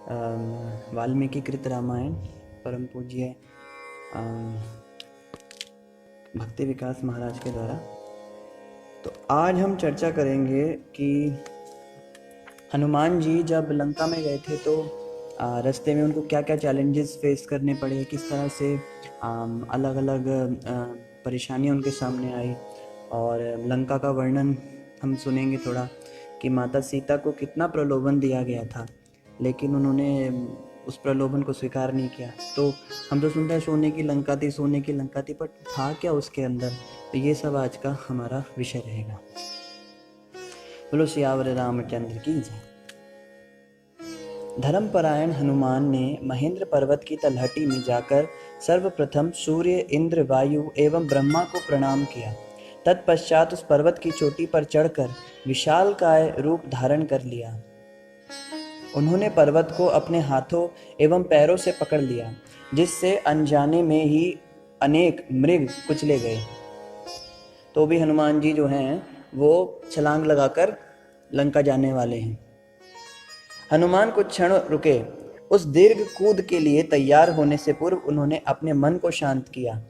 वाल्मीकि कृत रामायण परम पूज्य भक्ति विकास महाराज के द्वारा। तो आज हम चर्चा करेंगे कि हनुमान जी जब लंका में गए थे तो रास्ते में उनको क्या क्या चैलेंजेस फेस करने पड़े, किस तरह से अलग अलग परेशानियां उनके सामने आई, और लंका का वर्णन हम सुनेंगे थोड़ा कि माता सीता को कितना प्रलोभन दिया गया था लेकिन उन्होंने उस प्रलोभन को स्वीकार नहीं किया। तो हम तो सुनते हैं सोने की लंका थी, सोने की लंका थी, पर था क्या उसके अंदर? तो ये सब आज का हमारा विषय रहेगा। बोलो सियावर रामचंद्र की जय। धर्मपरायण हनुमान ने महेंद्र पर्वत की तलहटी में जाकर सर्वप्रथम सूर्य, इंद्र, वायु एवं ब्रह्मा को प्रणाम किया। तत्पश्चात उस पर्वत की चोटी पर चढ़कर विशालकाय रूप धारण कर लिया। उन्होंने पर्वत को अपने हाथों एवं पैरों से पकड़ लिया, जिससे अनजाने में ही अनेक मृग कुचले गए। तो भी हनुमान जी जो हैं वो छलांग लगाकर लंका जाने वाले हैं। हनुमान कुछ क्षण रुके। उस दीर्घ कूद के लिए तैयार होने से पूर्व उन्होंने अपने मन को शांत किया।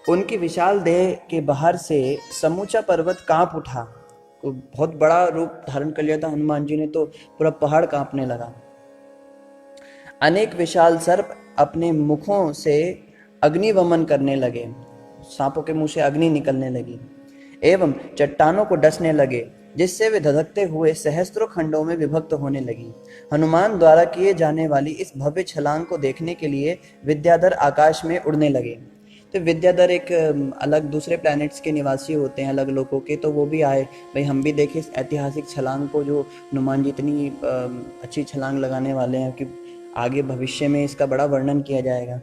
उनकी विशाल देह के बाहर से समूचा पर्वत कांप उठा। तो बहुत बड़ा रूप धारण कर लिया था हनुमान जी ने, तो पूरा पहाड़ कांपने लगा। अनेक विशाल सर्प अपने मुखों से अग्निवमन करने लगे, सांपों के मुंह से अग्नि निकलने लगी एवं चट्टानों को डसने लगे, जिससे वे धधकते हुए सहस्त्रों खंडों में विभक्त होने लगी। हनुमान द्वारा किए जाने वाली इस भव्य छलांग को देखने के लिए विद्याधर आकाश में उड़ने लगे। तो विद्याधर एक अलग दूसरे प्लैनेट्स के निवासी होते हैं, अलग लोगों के, तो वो भी आए, भाई हम भी देखें इस ऐतिहासिक छलांग को जो हनुमान जी इतनी अच्छी छलांग लगाने वाले हैं कि आगे भविष्य में इसका बड़ा वर्णन किया जाएगा।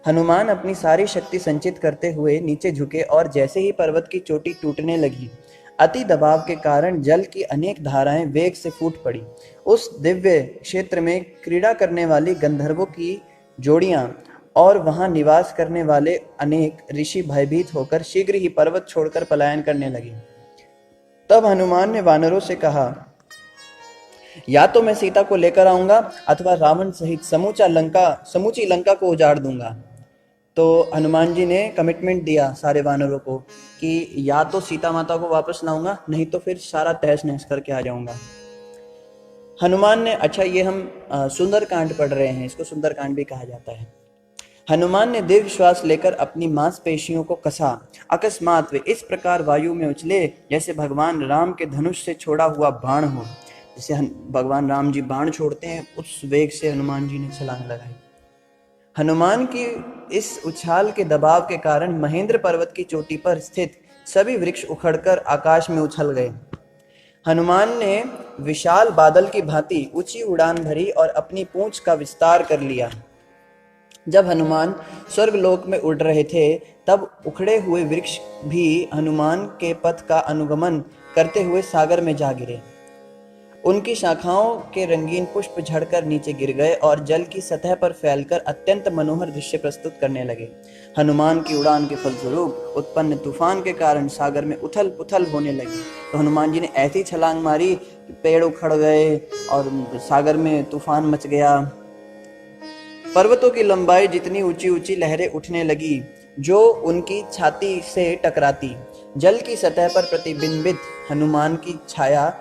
हनुमान अपनी सारी शक्ति संचित करते हुए नीचे झुके और जैसे ही पर्वत की चोटी टूटने लगी, अति दबाव के कारण जल की अनेक धाराएं वेग से फूट पड़ी। उस दिव्य क्षेत्र में क्रीड़ा करने वाली गंधर्वों की जोड़ियां और वहां निवास करने वाले अनेक ऋषि भयभीत होकर शीघ्र ही पर्वत छोड़कर पलायन करने लगे। तब हनुमान ने वानरों से कहा, या तो मैं सीता को लेकर आऊंगा अथवा रावण सहित समूची लंका को उजाड़ दूंगा। तो हनुमान जी ने कमिटमेंट दिया सारे वानरों को कि या तो सीता माता को वापस लाऊंगा, नहीं तो फिर सारा तहस नहस करके आ जाऊंगा। हनुमान ने, अच्छा ये हम सुंदरकांड पढ़ रहे हैं, इसको सुंदरकांड भी कहा जाता है। हनुमान ने दीर्घ श्वास लेकर अपनी मांसपेशियों को कसा। अकस्मात वे इस प्रकार वायु में उछले जैसे भगवान राम के धनुष से छोड़ा हुआ बाण हो। जैसे भगवान राम जी बाण छोड़ते हैं, उस वेग से हनुमान जी ने छलांग लगाई। हनुमान की इस उछाल के दबाव के कारण महेंद्र पर्वत की चोटी पर स्थित सभी वृक्ष उखड़कर आकाश में उछल गए। हनुमान ने विशाल बादल की भांति ऊंची उड़ान भरी और अपनी पूंछ का विस्तार कर लिया। जब हनुमान स्वर्गलोक में उड़ रहे थे, तब उखड़े हुए वृक्ष भी हनुमान के पथ का अनुगमन करते हुए सागर में जा गिरे। उनकी शाखाओं के रंगीन पुष्प झड़कर नीचे गिर गए और जल की सतह पर फैलकर अत्यंत मनोहर दृश्य प्रस्तुत करने लगे। हनुमान की उड़ान के फलस्वरूप उत्पन्न तूफान के कारण सागर में उथल पुथल होने लगी। तो हनुमान जी ने ऐसी छलांग मारी कि पेड़ उखड़ गए और सागर में तूफान मच गया। पर्वतों की लंबाई जितनी ऊंची ऊंची लहरें उठने लगी जो उनकी छाती से टकराती। जल की सतह पर प्रतिबिंबित हनुमान की छाया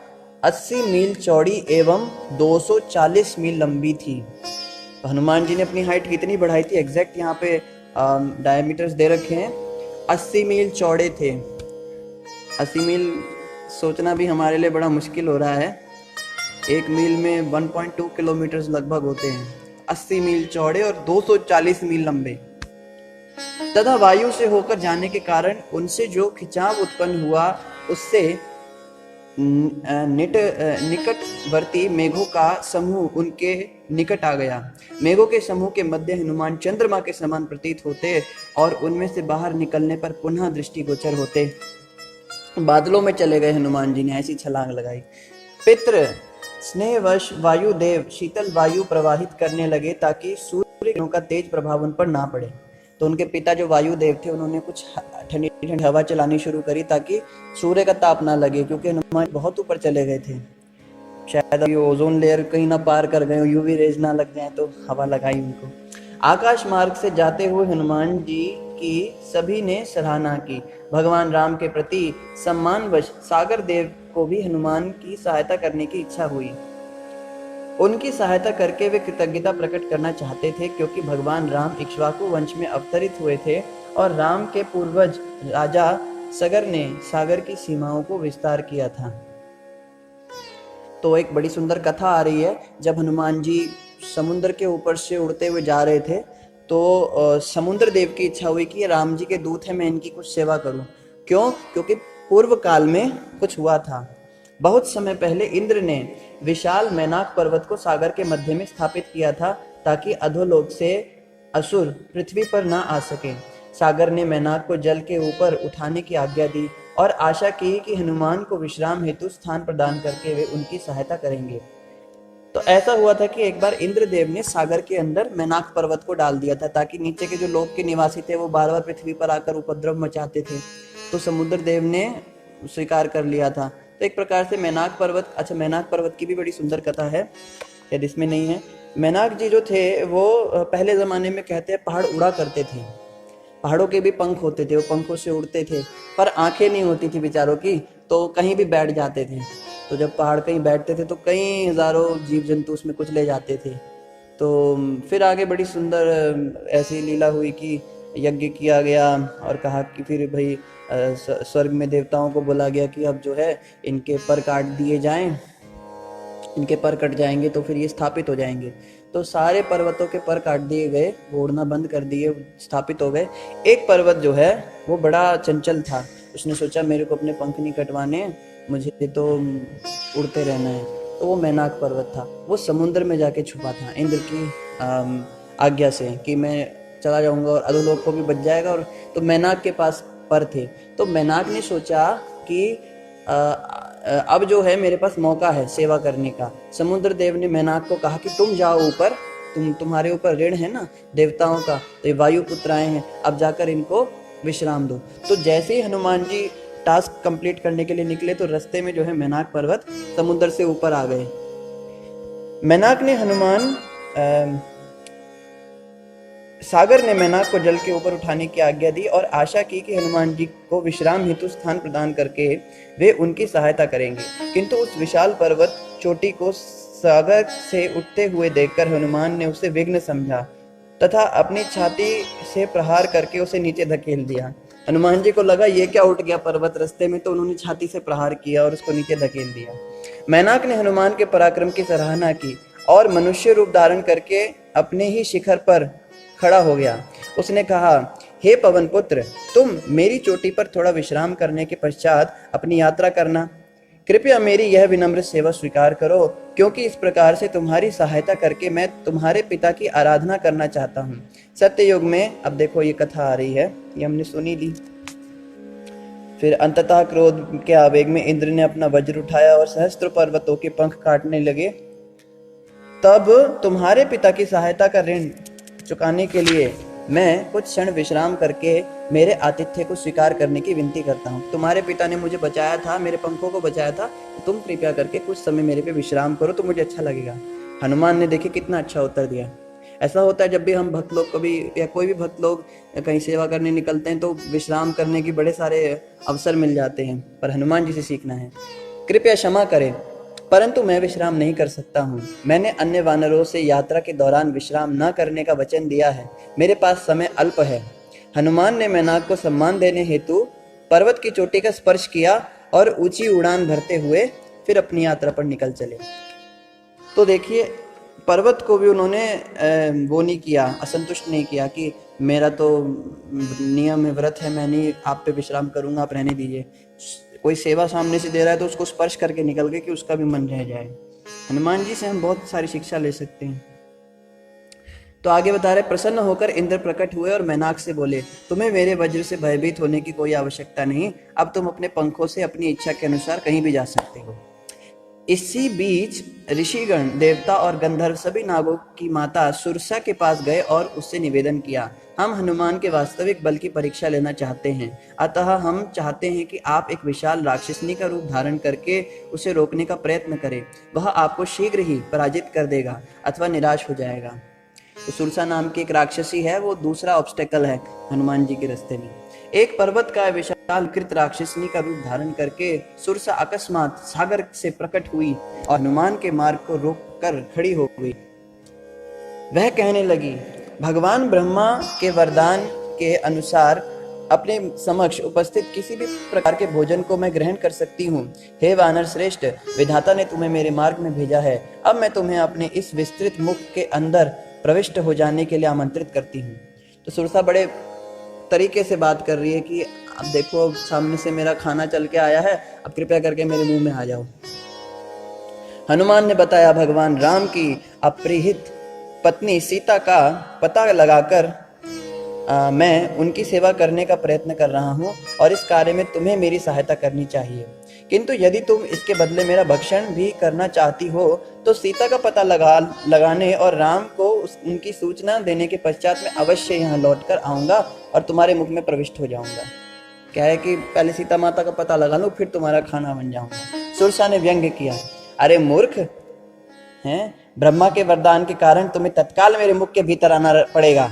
80 मील चौड़ी एवं 240 मील लंबी थी। तो हनुमान जी ने अपनी हाइट कितनी बढ़ाई थी, एग्जैक्ट यहाँ पे डायमीटर्स दे रखे हैं, 80 मील चौड़े थे। 80 मील सोचना भी हमारे लिए बड़ा मुश्किल हो रहा है। एक मील में 1.2 किलोमीटर लगभग होते हैं। 80 मील चौड़े और 240 मील लंबे तथा वायु से होकर जाने के कारण उनसे जो खिंचाव उत्पन्न हुआ उससे निकटवर्ती मेघों का समूह उनके निकट आ गया। मेघों के समूह के मध्य हनुमान चंद्रमा के समान प्रतीत होते और उनमें से बाहर निकलने पर पुनः दृष्टिगोचर होते। बादलों में चले गए हनुमान जी ने ऐसी छलांग लगाई। पितृ स्नेहवश वायुदेव शीतल वायु प्रवाहित करने लगे ताकि सूर्य का तेज प्रभाव उन पर ना पड़े। तो उनके पिता जो वायुदेव थे उन्होंने कुछ ठंडी ठंडी हवा चलानी शुरू करी ताकि सूर्य का ताप ना लगे, क्योंकि हनुमान बहुत ऊपर चले गए थे। शायद अभी ओजोन लेयर कहीं ना पार कर गए, यूवी रेज ना लग जाए तो हवा लगाई उनको। आकाश मार्ग से जाते हुए हनुमान जी की सभी ने सराहना की। भगवान राम के प्रति सम्मानवश सागर देव को भी हनुमान की सहायता करने की इच्छा हुई। उनकी सहायता करके वे कृतज्ञता प्रकट करना चाहते थे, क्योंकि भगवान राम इक्ष्वाकु वंश में अवतरित हुए थे और राम के पूर्वज राजा सगर ने सागर की सीमाओं को विस्तार किया था। तो एक बड़ी सुंदर कथा आ रही है। जब हनुमान जी समुद्र के ऊपर से उड़ते हुए जा रहे थे तो समुद्र देव की इच्छा हुई कि राम जी के दूत हैं, मैं इनकी कुछ सेवा करूं। क्यों? क्योंकि पूर्व काल में कुछ हुआ था। बहुत समय पहले इंद्र ने विशाल मैनाक पर्वत को सागर के मध्य में स्थापित किया था, ताकि अधोलोक से असुर पृथ्वी पर ना आ सके। सागर ने मैनाक को जल के ऊपर उठाने की आज्ञा दी और आशा की कि हनुमान को विश्राम हेतु स्थान प्रदान करके वे उनकी सहायता करेंगे। तो ऐसा हुआ था कि एक बार इंद्रदेव ने सागर के अंदर मैनाक पर्वत को डाल दिया था, ताकि नीचे के जो लोक के निवासी थे वो बार बार पृथ्वी पर आकर उपद्रव मचाते थे। तो समुद्र देव ने स्वीकार कर लिया था। तो एक प्रकार से मैनाक पर्वत, अच्छा मैनाक पर्वत की भी बड़ी सुंदर कथा है, शायद इसमें नहीं है। मैनाक जी जो थे वो पहले जमाने में कहते हैं पहाड़ उड़ा करते थे। पहाड़ों के भी पंख होते थे, वो पंखों से उड़ते थे, पर आंखें नहीं होती थी बेचारों की, तो कहीं भी बैठ जाते थे। तो जब पहाड़ कहीं बैठते थे तो कई हजारों जीव जंतु उसमें कुछ ले जाते थे। तो फिर आगे बड़ी सुंदर ऐसी लीला हुई कि यज्ञ किया गया और कहा कि फिर भाई स्वर्ग में देवताओं को बोला गया कि अब जो है इनके पर काट दिए जाएं, इनके पर कट जाएंगे तो फिर ये स्थापित हो जाएंगे। तो सारे पर्वतों के पर काट दिए गए, वो उड़ना बंद कर दिए, स्थापित हो गए। एक पर्वत जो है वो बड़ा चंचल था, उसने सोचा मेरे को अपने पंख नहीं कटवाने, मुझे तो उड़ते रहना है। तो वो मैनाक पर्वत था, वो समुद्र में जाके छुपा था इंद्र की आज्ञा से कि मैं चला जाऊंगा और अधोलोक को भी बच जाएगा। और तो मैनाक के पास पर थे। तो मैनाक ने सोचा कि अब जो है मेरे पास मौका है सेवा करने का। समुद्र देव ने मैनाक को कहा कि तुम जाओ ऊपर, तुम्हारे ऊपर ऋण है ना देवताओं का, तो ये वायु पुत्र आए हैं, अब जाकर इनको विश्राम दो। तो जैसे ही हनुमान जी टास्क कंप्लीट करने के लिए निकले तो रास्ते में जो है मैनाक पर्वत समुद्र से ऊपर आ गए। मैनाक ने सागर ने मैनाक को जल के ऊपर उठाने की आज्ञा दी और आशा की कि हनुमान जी को विश्राम हेतु स्थान प्रदान करके वे उनकी सहायता करेंगे। किंतु उस विशाल पर्वत चोटी को सागर से उठते हुए देखकर हनुमान ने उसे विघ्न समझा तथा अपनी छाती से प्रहार करके उसे नीचे धकेल दिया। हनुमान जी को लगा ये क्या उठ गया पर्वत रास्ते में, तो उन्होंने छाती से प्रहार किया और उसको नीचे धकेल दिया। मैनाक ने हनुमान के पराक्रम की सराहना की और मनुष्य रूप धारण करके अपने ही शिखर पर खड़ा हो गया। उसने कहा, हे पवन पुत्र, तुम मेरी चोटी पर थोड़ा विश्राम करने के पश्चात अपनी यात्रा करना। कृपया मेरी यह विनम्र सेवा स्वीकार करो, क्योंकि इस प्रकार से तुम्हारी सहायता करके मैं तुम्हारे पिता की आराधना करना चाहता हूँ। सत्ययुग में, अब देखो ये कथा आ रही है, ये हमने सुनी ली। फिर अंततः क्रोध के आवेग में इंद्र ने अपना वज्र उठाया और सहस्त्र पर्वतों के पंख काटने लगे। तब तुम्हारे पिता की सहायता का ऋण चुकाने के लिए मैं कुछ क्षण विश्राम करके मेरे आतिथ्य को स्वीकार करने की विनती करता हूँ। तुम्हारे पिता ने मुझे बचाया था, मेरे पंखों को बचाया था, तुम कृपया करके कुछ समय मेरे पे विश्राम करो तो मुझे अच्छा लगेगा। हनुमान ने देखिए कितना अच्छा उत्तर दिया। ऐसा होता है जब भी हम भक्त लोग कभी या कोई भी भक्त लोग कहीं सेवा करने निकलते हैं तो विश्राम करने के बड़े सारे अवसर मिल जाते हैं, पर हनुमान जी से सीखना है। कृपया क्षमा करें, परंतु मैं विश्राम नहीं कर सकता हूँ। मैंने अन्य वानरों से यात्रा के दौरान विश्राम न करने का वचन दिया है। मेरे पास समय अल्प है। हनुमान ने मैनाक को सम्मान देने हेतु पर्वत की चोटी का स्पर्श किया और ऊंची उड़ान भरते हुए फिर अपनी यात्रा पर निकल चले। तो देखिए पर्वत को भी उन्होंने वो नहीं किया, असंतुष्ट नहीं किया कि मेरा तो नियम है, व्रत है, मैं नहीं आप पे विश्राम करूंगा, आप रहने दीजिए। कोई सेवा सामने से दे रहा है तो उसको स्पर्श करके निकल गए कि उसका भी मन रह जाए। हनुमान जी से हम बहुत सारी शिक्षा ले सकते हैं। तो आगे बता रहे, प्रसन्न होकर इंद्र प्रकट हुए और मैनाक से बोले, तुम्हें मेरे वज्र से भयभीत होने की कोई आवश्यकता नहीं। अब तुम अपने पंखों से अपनी इच्छा के अनुसार कहीं भी जा सकते हो। इसी बीच ऋषिगण, देवता और गंधर्व सभी नागों की माता सुरसा के पास गए और उससे निवेदन किया, हम हनुमान के वास्तविक बल की परीक्षा लेना चाहते हैं, अतः हम चाहते हैं कि आप एक विशाल राक्षसनी का रूप धारण करके उसे रोकने का प्रयत्न करें। वह आपको शीघ्र ही पराजित कर देगा अथवा निराश हो जाएगा। तो सुरसा नाम की एक राक्षसी है, वो दूसरा ऑब्स्टेकल है हनुमान जी के रास्ते में। एक पर्वत का विशाल कृत राक्षसनी का रूप धारण करके सुरसा अकस्मात सागर से प्रकट हुई और हनुमान के मार्ग को रोककर खड़ी हो गई। वह कहने लगी, भगवान ब्रह्मा के वरदान के अनुसार अपने समक्ष उपस्थित किसी भी प्रकार के भोजन को मैं ग्रहण कर सकती हूँ। हे वानर श्रेष्ठ, विधाता ने तुम्हें मेरे मार्ग में भेजा है। अब मैं तुम्हें अपने इस विस्तृत मुख के अंदर प्रविष्ट हो जाने के लिए आमंत्रित करती हूँ। तो सुरसा बड़े तरीके से बात कर रही है कि अब देखो, अब सामने से मेरा खाना चल के आया है, अब कृपया करके मेरे मुंह में आ जाओ। हनुमान ने बताया, भगवान राम की अपरिहित पत्नी सीता का पता लगाकर मैं उनकी सेवा करने का प्रयत्न कर रहा हूँ और इस कार्य में तुम्हें मेरी सहायता करनी चाहिए। किंतु यदि तुम इसके बदले मेरा भक्षण भी करना चाहती हो तो सीता का पता लगाने और राम को उनकी सूचना देने के पश्चात मैं अवश्य यहाँ लौटकर आऊँगा और तुम्हारे मुख में प्रविष्ट हो जाऊँगा। क्या है कि पहले सीता माता का पता लगा लो, फिर तुम्हारा खाना बन जाऊँगा। सुरसा ने व्यंग्य किया, अरे मूर्ख हैं, ब्रह्मा के वरदान के कारण तुम्हें तत्काल मेरे मुख के भीतर आना पड़ेगा।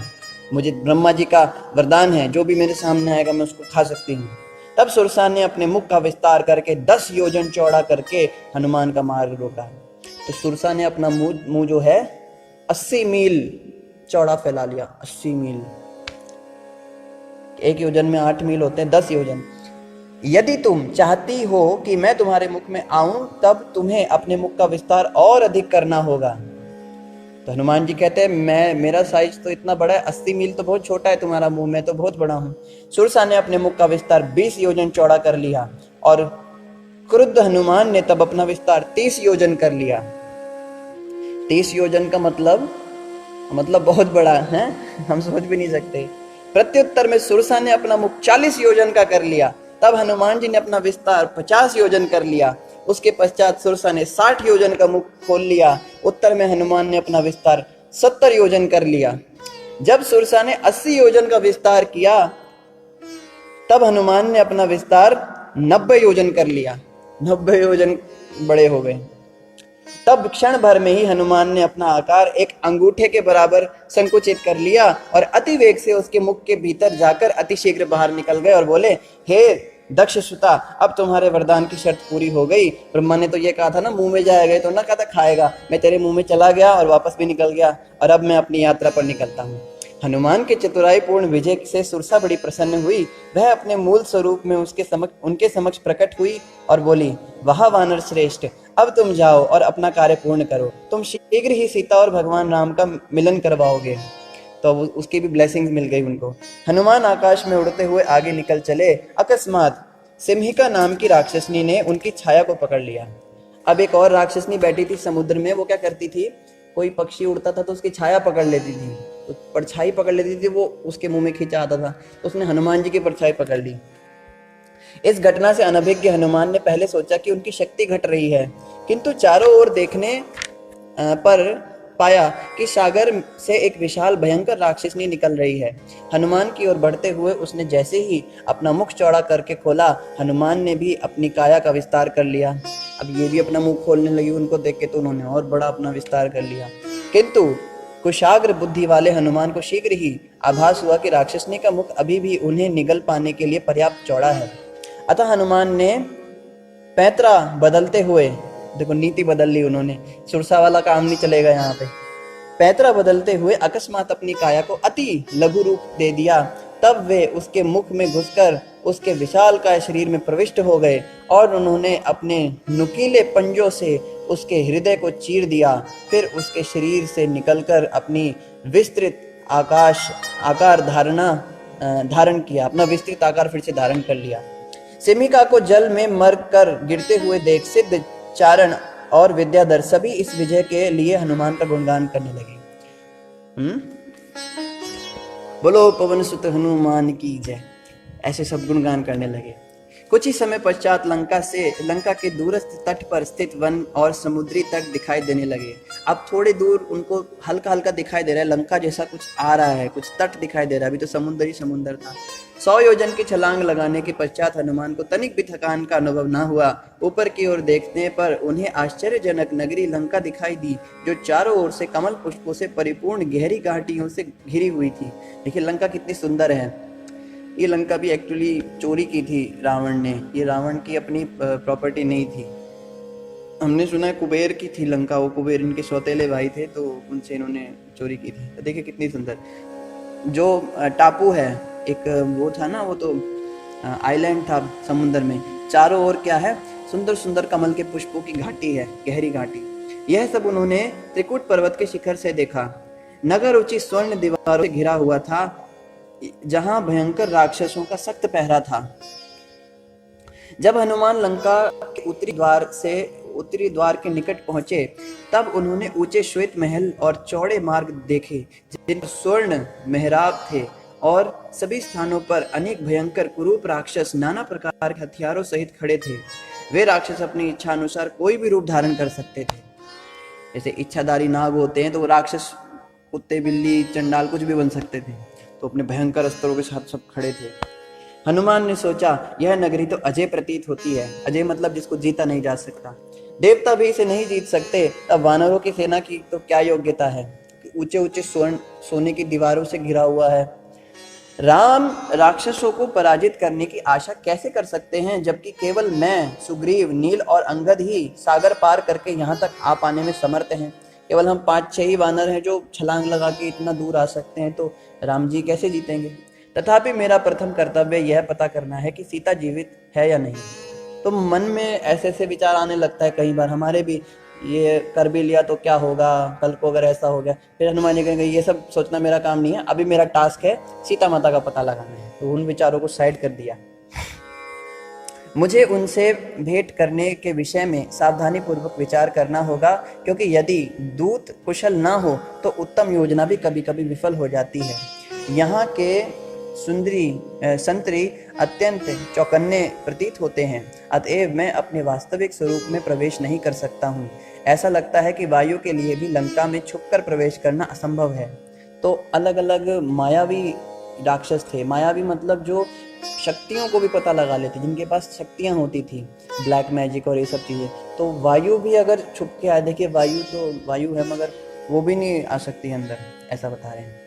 मुझे ब्रह्मा जी का वरदान है, जो भी मेरे सामने आएगा मैं उसको खा सकती हूँ। तब सुरसा ने अपने मुख का विस्तार करके 10 योजन चौड़ा करके हनुमान का मार्ग रोका। तो सुरसा ने अपना मुंह जो है 80 मील चौड़ा फैला लिया। 80 मील, एक योजन में 8 मील होते हैं, 10 योजन। यदि तुम चाहती हो कि मैं तुम्हारे मुख में आऊं तब तुम्हें अपने मुख का विस्तार और अधिक करना होगा। तो हनुमान जी कहते हैं, मेरा साइज तो इतना बड़ा है, 80 मील तो बहुत छोटा है तुम्हारा मुंह, मैं तो बहुत बड़ा हूं। सुरसा ने अपने मुख का विस्तार 20 योजन चौड़ा कर लिया और क्रुद्ध हनुमान ने तब अपना विस्तार 30 योजन कर लिया। 30 योजन का मतलब बहुत बड़ा है, हम सोच भी नहीं सकते। प्रत्युत्तर में सुरसा ने अपना मुख 40 योजन का कर लिया। तब हनुमान जी ने अपना विस्तार 50 योजन कर लिया। उसके पश्चात सुरसा ने 60 योजन का मुख खोल लिया। उत्तर में हनुमान ने अपना विस्तार 70 योजन कर लिया। जब सुरसा ने 80 योजन का विस्तार किया तब हनुमान ने अपना विस्तार 90 योजन कर लिया। 90 योजन बड़े हो गए। तब क्षण भर में ही हनुमान ने अपना आकार एक अंगूठे के बराबर संकुचित कर लिया और अति वेग से उसके मुख के भीतर जाकर अति शीघ्र बाहर निकल गए और बोले, हे दक्ष सुता, अब तुम्हारे वरदान की शर्त पूरी हो गई। ब्रह्मा ने तो ये कहा था ना, मुंह में जाएगा, तो ना कहा था खाएगा। मैं तेरे मुंह में चला गया और वापस भी निकल गया और अब मैं अपनी यात्रा पर निकलता हूँ। हनुमान के चतुराईपूर्ण विजय से सुरसा बड़ी प्रसन्न हुई। वह अपने मूल स्वरूप में उनके समक्ष प्रकट हुई और बोली, वाह वानर श्रेष्ठ, अब तुम जाओ और अपना कार्य पूर्ण करो। तुम शीघ्र ही सीता और भगवान राम का मिलन करवाओगे। तो उसकी भी ब्लेसिंग्स मिल गई उनको। हनुमान आकाश में उड़ते हुए आगे निकल चले। अकस्मात सिंहिका नाम की राक्षसनी ने उनकी छाया को पकड़ लिया। अब एक और राक्षसनी बैठी थी समुद्र में। वो क्या करती थी, कोई पक्षी उड़ता था तो उसकी छाया पकड़ लेती थी, तो परछाई पकड़ लेती थी, वो उसके मुंह में खींचा आता था। तो उसने हनुमान जी की परछाई पकड़ ली। इस घटना से अनभिज्ञ हनुमान ने पहले सोचा कि उनकी शक्ति घट रही है, किंतु चारों ओर देखने पर पाया कि सागर से एक विशाल भयंकर राक्षसनी निकल रही है। हनुमान की ओर बढ़ते हुए उसने जैसे ही अपना मुख चौड़ा करके खोला, हनुमान ने भी अपनी काया का विस्तार कर लिया। अब ये भी अपना मुंह खोलने लगी। उनको देख के तो उन्होंने और बड़ा अपना विस्तार कर लिया। किंतु कुशाग्र बुद्धि वाले हनुमान को शीघ्र ही आभास हुआ कि राक्षसनी का मुख अभी भी उन्हें निगल पाने के लिए पर्याप्त चौड़ा है। अतः हनुमान ने पैतरा बदलते हुए, देखो नीति बदल ली उन्होंने, सुरसा वाला काम नहीं चलेगा यहाँ पे। पैतरा बदलते हुए अकस्मात अपनी काया को अति लघु रूप दे दिया। तब वे उसके मुख में घुसकर उसके विशालकाय शरीर में प्रविष्ट हो गए और उन्होंने अपने नुकीले पंजों से उसके हृदय को चीर दिया। फिर उसके शरीर से निकलकर अपनी विस्तृत आकार धारण किया, अपना विस्तृत आकार फिर से धारण कर लिया। सिमिका को जल में मर कर गिरते हुए देख सिद्ध, चारण और विद्याधर सभी इस विजय के लिए हनुमान का गुणगान करने लगे। बोलो पवन सुत हनुमान की जय, ऐसे सब गुणगान करने लगे। कुछ ही समय पश्चात लंका के दूरस्थ तट पर स्थित वन और समुद्री तट दिखाई देने लगे। अब थोड़े दूर उनको हल्का हल्का दिखाई दे रहा है, लंका जैसा कुछ आ रहा है, कुछ तट दिखाई दे रहा है। अभी तो समुद्र ही समुद्र था। 100 योजन की छलांग लगाने के पश्चात हनुमान को तनिक भी थकान का अनुभव न हुआ। ऊपर की ओर देखने पर उन्हें आश्चर्यजनक नगरी लंका दिखाई दी, जो चारों ओर से कमल पुष्पों से परिपूर्ण गहरी घाटियों से घिरी हुई थी। देखिए लंका कितनी सुंदर है। ये लंका भी एक्चुअली चोरी की थी रावण ने, ये रावण की अपनी प्रॉपर्टी नहीं थी। हमने सुना है कुबेर की थी लंका, वो कुबेर इनके सौतेले भाई थे तो उनसे इन्होंने चोरी की थी। तो देखिए कितनी सुंदर जो टापू है, एक वो था ना, वो तो आइलैंड था समुद्र में, चारों ओर क्या है, सुंदर सुंदर कमल के पुष्पों की घाटी है, गहरी घाटी। यह सब उन्होंने त्रिकुट पर्वत के शिखर से देखा। नगर ऊंची स्वर्ण दीवारों से घिरा हुआ था, जहां भयंकर राक्षसों का सख्त पहरा था। जब हनुमान लंका के उत्तरी द्वार के निकट पहुंचे, तब उन्होंने ऊंचे श्वेत महल और चौड़े मार्ग देखे, जिन स्वर्ण मेहराब थे, और सभी स्थानों पर अनेक भयंकर कुरूप राक्षस नाना प्रकार के हथियारों सहित खड़े थे। वे राक्षस अपनी इच्छा अनुसार कोई भी रूप धारण कर सकते थे। जैसे इच्छाधारी नाग होते हैं तो वो राक्षस कुत्ते, बिल्ली, चंडाल कुछ भी बन सकते थे। तो अपने भयंकर अस्त्रों के साथ सब खड़े थे। हनुमान ने सोचा, यह नगरी तो अजय प्रतीत होती है। अजय मतलब जिसको जीता नहीं जा सकता। देवता भी इसे नहीं जीत सकते, तब वानरों की सेना की तो क्या योग्यता है। ऊंचे ऊंचे सोने की दीवारों से घिरा हुआ है। राम राक्षसों को पराजित करने की आशा कैसे कर सकते हैं, जबकि केवल मैं, सुग्रीव, नील और अंगद ही सागर पार करके यहाँ तक आ पाने में समर्थ हैं। केवल हम 5-6 ही वानर हैं जो छलांग लगा के इतना दूर आ सकते हैं, तो राम जी कैसे जीतेंगे। तथापि मेरा प्रथम कर्तव्य यह पता करना है कि सीता जीवित है या नहीं। तो मन में ऐसे ऐसे विचार आने लगता है कई बार हमारे भी, ये कर भी लिया तो क्या होगा, कल को अगर ऐसा हो गया। फिर हनुमान जी कहेंगे ये सब सोचना मेरा काम नहीं है, अभी मेरा टास्क है सीता माता का पता लगाना है। तो उन विचारों को साइड कर दिया। मुझे उनसे भेंट करने के विषय में सावधानी पूर्वक विचार करना होगा, क्योंकि यदि दूत कुशल ना हो तो उत्तम योजना भी कभी कभी विफल हो जाती है। यहाँ के संतरी अत्यंत चौकन्ने प्रतीत होते हैं, अतएव मैं अपने वास्तविक स्वरूप में प्रवेश नहीं कर सकता हूँ। ऐसा लगता है कि वायु के लिए भी लंका में छुपकर प्रवेश करना असंभव है। तो अलग अलग मायावी राक्षस थे। मायावी मतलब जो शक्तियों को भी पता लगा लेते, जिनके पास शक्तियां होती थी, ब्लैक मैजिक और ये सब चीज़ें। तो वायु भी अगर छुप के आए, देखिए वायु तो वायु है मगर वो भी नहीं आ सकती अंदर, ऐसा बता रहे हैं।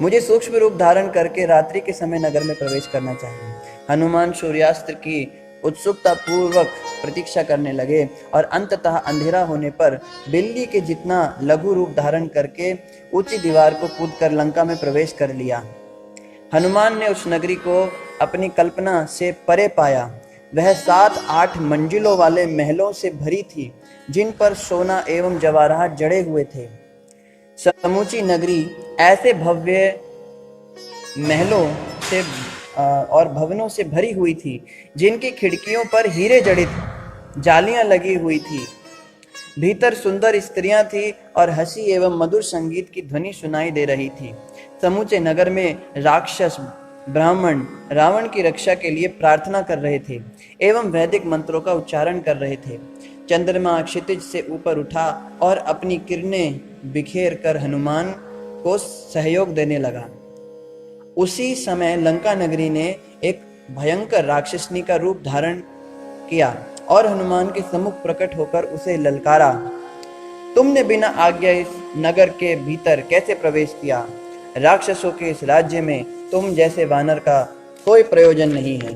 मुझे सूक्ष्म रूप धारण करके रात्रि के समय नगर में प्रवेश करना चाहिए। हनुमान सूर्यास्त्र की उत्सुकता पूर्वक प्रतीक्षा करने लगे और अंततः अंधेरा होने पर बिल्ली के जितना लघु रूप धारण करके ऊंची दीवार को कूदकर लंका में प्रवेश कर लिया। हनुमान ने उस नगरी को अपनी कल्पना से परे पाया। वह 7-8 मंजिलों वाले महलों से भरी थी, जिन पर सोना एवं जवाहरात जड़े हुए थे। समूची नगरी ऐसे भव्य महलों से और भवनों से भरी हुई थी, जिनकी खिड़कियों पर हीरे जड़ित जालियां लगी हुई थी। भीतर सुंदर स्त्रियां थी और हंसी एवं मधुर संगीत की ध्वनि सुनाई दे रही थी। समूचे नगर में राक्षस ब्राह्मण रावण की रक्षा के लिए प्रार्थना कर रहे थे एवं वैदिक मंत्रों का उच्चारण कर रहे थे। चंद्रमा क्षितिज से ऊपर उठा और अपनी किरणें बिखेर कर हनुमान को सहयोग देने लगा। उसी समय लंका नगरी ने एक भयंकर राक्षसनी का रूप धारण किया और हनुमान के सम्मुख प्रकट होकर उसे ललकारा। तुमने बिना आज्ञा इस नगर के भीतर कैसे प्रवेश किया? राक्षसों के इस राज्य में तुम जैसे वानर का कोई प्रयोजन नहीं है।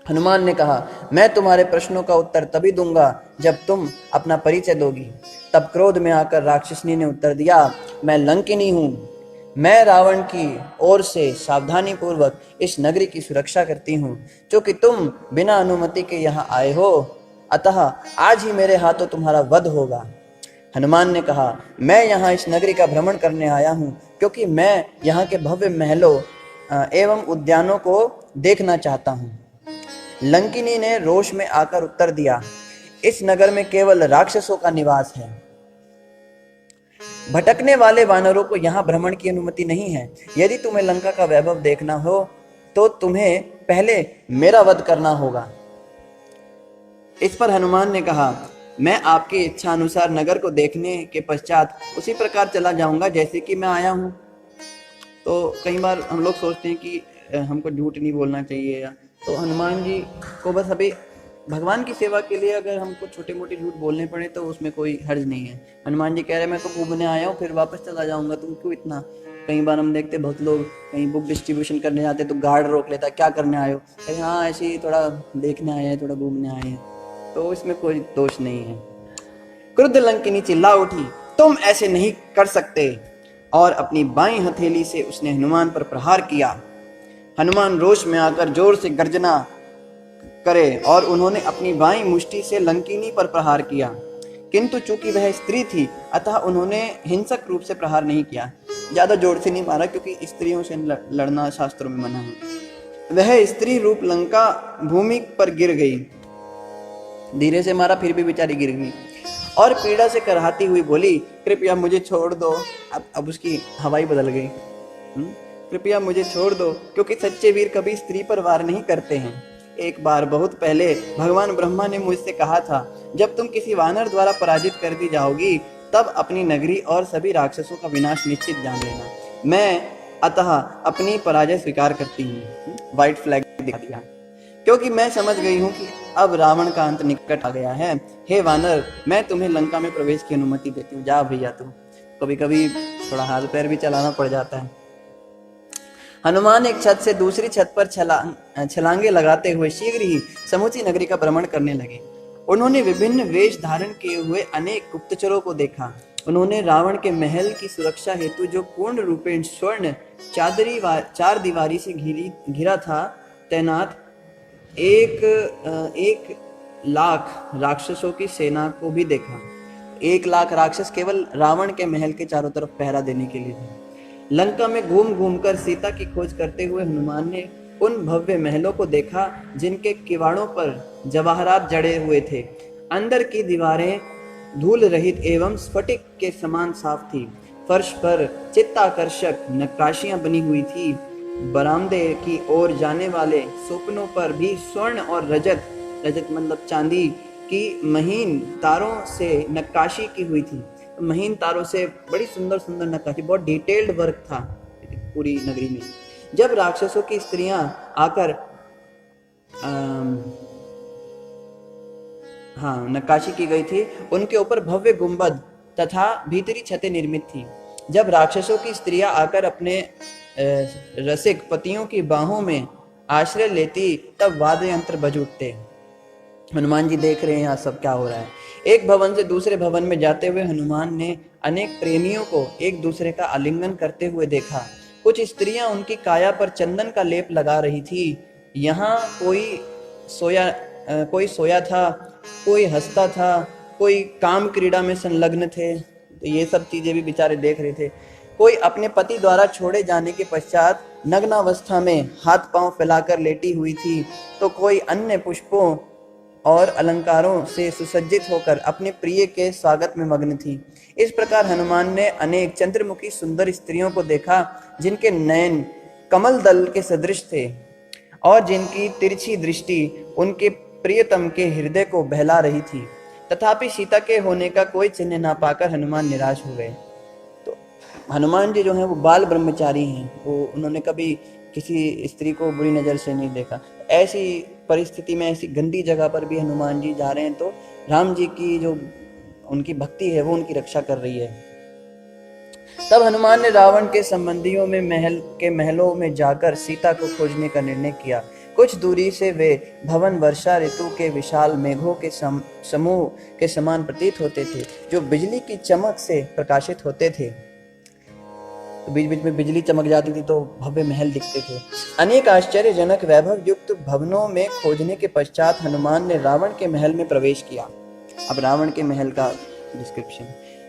हनुमान ने कहा, मैं तुम्हारे प्रश्नों का उत्तर तभी दूंगा जब तुम अपना परिचय दोगी। तब क्रोध में आकर राक्षसनी ने उत्तर दिया, मैं लंकिनी हूँ। मैं रावण की ओर से सावधानी पूर्वक इस नगरी की सुरक्षा करती हूँ। क्योंकि तुम बिना अनुमति के यहाँ आए हो, अतः आज ही मेरे हाथों तुम्हारा वध होगा। हनुमान ने कहा, मैं यहाँ इस नगरी का भ्रमण करने आया हूँ, क्योंकि मैं यहाँ के भव्य महलों एवं उद्यानों को देखना चाहता हूँ। लंकिनी ने रोष में आकर उत्तर दिया, इस नगर में केवल राक्षसों का निवास है। भटकने वाले वानरों को यहाँ भ्रमण की अनुमति नहीं है। यदि तुम्हें लंका का वैभव देखना हो तो तुम्हें पहले मेरा वध करना होगा। इस पर हनुमान ने कहा, मैं आपकी इच्छा अनुसार नगर को देखने के पश्चात उसी प्रकार चला जाऊंगा जैसे कि मैं आया हूँ। तो कई बार हम लोग सोचते हैं कि हमको झूठ नहीं बोलना चाहिए, या तो हनुमान जी को बस अभी भगवान की सेवा के लिए अगर हमको छोटे मोटे झूठ बोलने पड़े तो उसमें कोई हर्ज नहीं है। हनुमान जी कह रहे मैं तो घूमने आया हूँ, फिर वापस चला जाऊंगा, तुम क्यों इतना। कई बार हम देखते बहुत लोग कहीं बुक डिस्ट्रीब्यूशन करने जाते तो गार्ड रोक लेता, क्या करने आए हो, कहीं हाँ ऐसे ही थोड़ा देखने आए हैं, थोड़ा घूमने आए हैं, तो इसमें कोई दोष नहीं है। क्रुद्ध लंकिनी चिल्ला उठी, तुम ऐसे नहीं कर सकते, और अपनी बाईं हथेली से उसने हनुमान पर प्रहार किया। हनुमान रोष में आकर जोर से गर्जना करे और उन्होंने अपनी बाईं मुष्टि से लंकिनी पर प्रहार किया, किंतु चूंकि वह स्त्री थी अतः उन्होंने हिंसक रूप से प्रहार नहीं किया, ज्यादा जोर से नहीं मारा क्योंकि स्त्रियों से लड़ना शास्त्रों में मना है। वह स्त्री रूप लंका भूमि पर गिर गई, धीरे से मारा फिर भी बेचारी गिर गई, और पीड़ा से कराहती हुई बोली, कृपया मुझे छोड़ दो। अब उसकी हवाई बदल गई। कृपया मुझे छोड़ दो, क्योंकि सच्चे वीर कभी स्त्री पर वार नहीं करते हैं। एक बार बहुत पहले भगवान ब्रह्मा ने मुझसे कहा था, जब तुम किसी वानर द्वारा पराजित कर दी जाओगी तब अपनी नगरी और सभी राक्षसों का विनाश निश्चित जान लेना। मैं अतः अपनी पराजय स्वीकार करती हूँ। व्हाइट फ्लैग दिखा दिया, क्योंकि मैं समझ गई हूँ कि अब रावण का अंत निकट आ गया है। हे वानर, मैं तुम्हें लंका में प्रवेश की अनुमति देती हूँ, जा भैया तुम। कभी कभी थोड़ा हाथ पैर भी चलाना पड़ जाता है। हनुमान एक छत से दूसरी छत पर छलांगे लगाते हुए शीघ्र ही समूची नगरी का भ्रमण करने लगे। उन्होंने विभिन्न वेश धारण किए हुए अनेक गुप्तचरों को देखा। उन्होंने रावण के महल की सुरक्षा हेतु, जो पूर्ण रूपेण स्वर्ण चार दीवारी से घिरा था, तैनात 1,00,000 राक्षसों की सेना को भी देखा। 1,00,000 राक्षस केवल रावण के महल के चारों तरफ पहरा देने के लिए थे। लंका में घूम घूमकर सीता की खोज करते हुए हनुमान ने उन भव्य महलों को देखा जिनके किवाड़ों पर जवाहरात जड़े हुए थे। अंदर की दीवारें धूल रहित एवं स्फटिक के समान साफ थी। फर्श पर चित्ताकर्षक नक्काशियां बनी हुई थी। बरामदे की ओर जाने वाले सोपनों पर भी स्वर्ण और रजत मतलब चांदी की महीन तारों से नक्काशी की हुई थी। महीन तारों से बड़ी सुंदर सुंदर नक्काशी, बहुत डिटेल्ड वर्क था पूरी नगरी में। जब राक्षसों की स्त्रियां आकर नक्काशी की गई थी, उनके ऊपर भव्य गुंबद तथा भीतरी छतें निर्मित थी। जब राक्षसों की स्त्रियां आकर अपने रसिक पतियों की बाहों में आश्रय लेती तब वाद्य यंत्र बज उठते। हनुमान जी देख रहे हैं यहाँ सब क्या हो रहा है। एक भवन से दूसरे भवन में जाते हुए हनुमान ने अनेक प्रेमियों को एक दूसरे का आलिंगन करते हुए देखा। कुछ स्त्रियां उनकी काया पर चंदन का लेप लगा रही थी। यहाँ कोई सोया था, कोई हंसता था, कोई काम क्रीड़ा में संलग्न थे, तो ये सब चीजें भी बेचारे देख रहे थे। कोई अपने पति द्वारा छोड़े जाने के पश्चात नग्नावस्था में हाथ पांव फैलाकर लेटी हुई थी, तो कोई अन्य पुष्पों और अलंकारों से सुसज्जित होकर अपने प्रिय के स्वागत में मग्न थी। इस प्रकार हनुमान ने अनेक चंद्रमुखी सुंदर स्त्रियों को देखा, जिनके नयन कमल दल के सदृश थे और जिनकी तिरछी दृष्टि उनके प्रियतम के हृदय को बहला रही थी। तथापि सीता के होने का कोई चिन्ह ना पाकर हनुमान निराश हो गए। तो हनुमान जी जो हैं वो बाल ब्रह्मचारी हैं, वो उन्होंने कभी किसी स्त्री को बुरी नज़र से नहीं देखा। ऐसी परिस्थिति में, ऐसी गंदी जगह पर भी हनुमान जी जा रहे हैं, तो राम जी की जो उनकी भक्ति है वो उनकी रक्षा कर रही है। तब हनुमान ने रावण के संबंधियों में महलों में जाकर सीता को खोजने का निर्णय किया। कुछ दूरी से वे भवन वर्षा ऋतु के विशाल मेघों के समूह के समान प्रतीत होते थे, जो बिजली की चमक से प्रकाशित होते थे। तो बीच बीच में बिजली चमक जाती थी तो भव्य महल दिखते थे। अनेक आश्चर्यजनक वैभव युक्त भवनों में खोजने के पश्चात हनुमान ने रावण के महल में प्रवेश किया। अब रावण के महल का डिस्क्रिप्शन,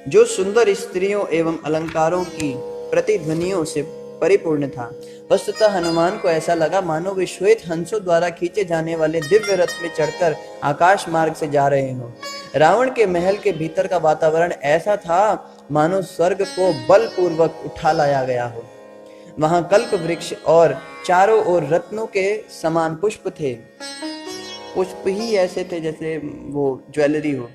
जो सुंदर स्त्रियों एवं अलंकारों की प्रतिध्वनियों से परिपूर्ण था। वस्तुतः हनुमान को ऐसा लगा मानो वे श्वेत हंसों द्वारा खींचे जाने वाले दिव्य रथ में चढ़कर आकाश मार्ग से जा रहे हो। रावण के महल के भीतर का वातावरण ऐसा था मानो स्वर्ग को बलपूर्वक उठा लाया गया हो। वहां कल्प वृक्ष और चारों ओर रत्नों के समान पुष्प थे, पुष्प ही ऐसे थे जैसे वो ज्वेलरी हो।